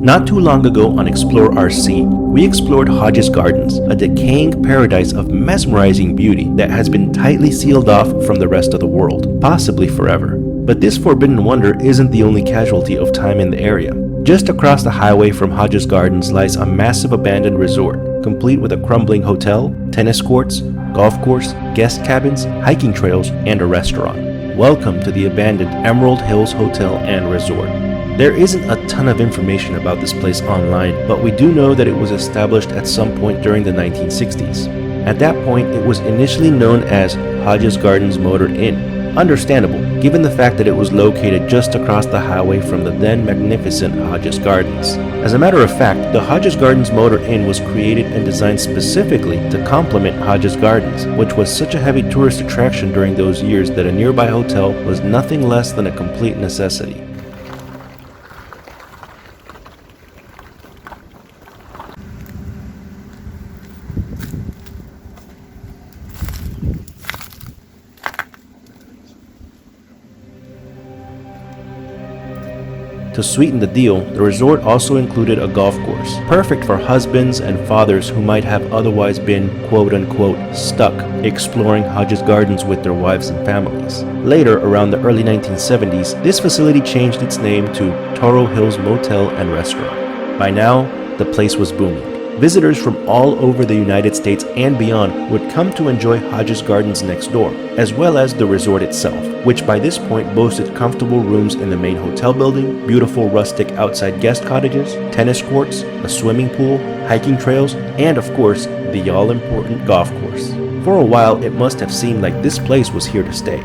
Not too long ago on Xplore RC, we explored Hodges Gardens, a decaying paradise of mesmerizing beauty that has been tightly sealed off from the rest of the world, possibly forever. But this forbidden wonder isn't the only casualty of time in the area. Just across the highway from Hodges Gardens lies a massive abandoned resort, complete with a crumbling hotel, tennis courts, golf course, guest cabins, hiking trails, and a restaurant. Welcome to the abandoned Emerald Hills Hotel and Resort. There isn't a ton of information about this place online, but we do know that it was established at some point during the 1960s. At that point, it was initially known as Hodges Gardens Motor Inn. Understandable, given the fact that it was located just across the highway from the then magnificent Hodges Gardens. As a matter of fact, the Hodges Gardens Motor Inn was created and designed specifically to complement Hodges Gardens, which was such a heavy tourist attraction during those years that a nearby hotel was nothing less than a complete necessity. To sweeten the deal, the resort also included a golf course, perfect for husbands and fathers who might have otherwise been quote-unquote stuck exploring Hodges Gardens with their wives and families. Later, around the early 1970s, this facility changed its name to Toro Hills Motel and Restaurant. By now, the place was booming. Visitors from all over the United States and beyond would come to enjoy Hodges Gardens next door, as well as the resort itself, which by this point boasted comfortable rooms in the main hotel building, beautiful rustic outside guest cottages, tennis courts, a swimming pool, hiking trails, and of course, the all-important golf course. For a while, it must have seemed like this place was here to stay.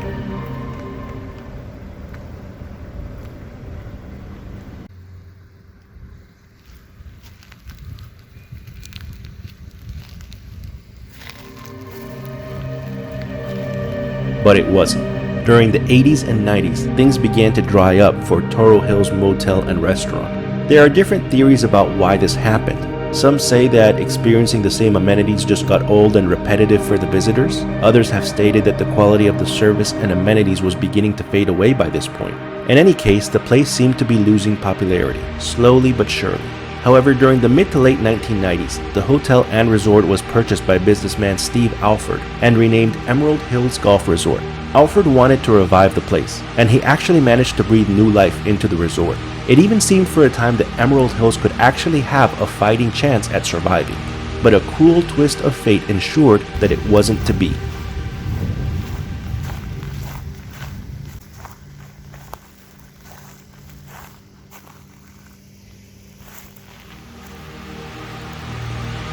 But it wasn't. During the 80s and 90s, things began to dry up for Toro Hills Motel and Restaurant. There are different theories about why this happened. Some say that experiencing the same amenities just got old and repetitive for the visitors. Others have stated that the quality of the service and amenities was beginning to fade away by this point. In any case, the place seemed to be losing popularity, slowly but surely. However, during the mid to late 1990s, the hotel and resort was purchased by businessman Steve Alford and renamed Emerald Hills Golf Resort. Alford wanted to revive the place, and he actually managed to breathe new life into the resort. It even seemed for a time that Emerald Hills could actually have a fighting chance at surviving. But a cruel twist of fate ensured that it wasn't to be.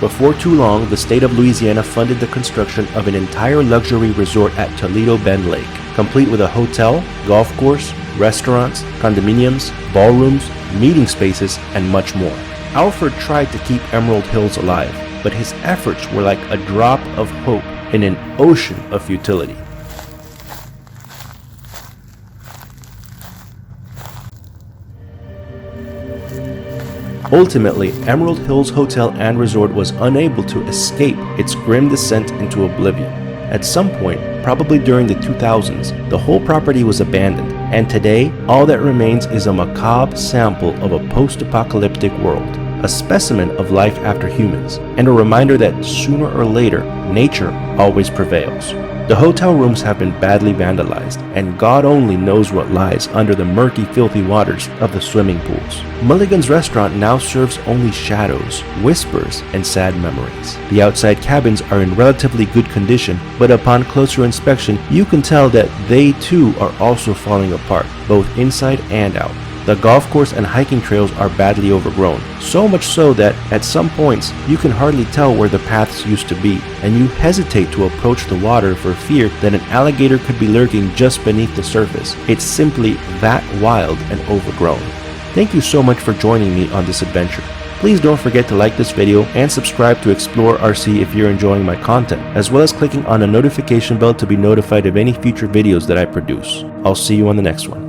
Before too long, the state of Louisiana funded the construction of an entire luxury resort at Toledo Bend Lake, complete with a hotel, golf course, restaurants, condominiums, ballrooms, meeting spaces, and much more. Alford tried to keep Emerald Hills alive, but his efforts were like a drop of hope in an ocean of futility. Ultimately, Emerald Hills Hotel and Resort was unable to escape its grim descent into oblivion. At some point, probably during the 2000s, the whole property was abandoned, and today, all that remains is a macabre sample of a post-apocalyptic world, a specimen of life after humans, and a reminder that sooner or later, nature always prevails. The hotel rooms have been badly vandalized, and God only knows what lies under the murky, filthy waters of the swimming pools. Mulligan's restaurant now serves only shadows, whispers, and sad memories. The outside cabins are in relatively good condition, but upon closer inspection, you can tell that they too are also falling apart, both inside and out. The golf course and hiking trails are badly overgrown, so much so that at some points you can hardly tell where the paths used to be, and you hesitate to approach the water for fear that an alligator could be lurking just beneath the surface. It's simply that wild and overgrown. Thank you so much for joining me on this adventure. Please don't forget to like this video and subscribe to Xplore RC if you're enjoying my content, as well as clicking on the notification bell to be notified of any future videos that I produce. I'll see you on the next one.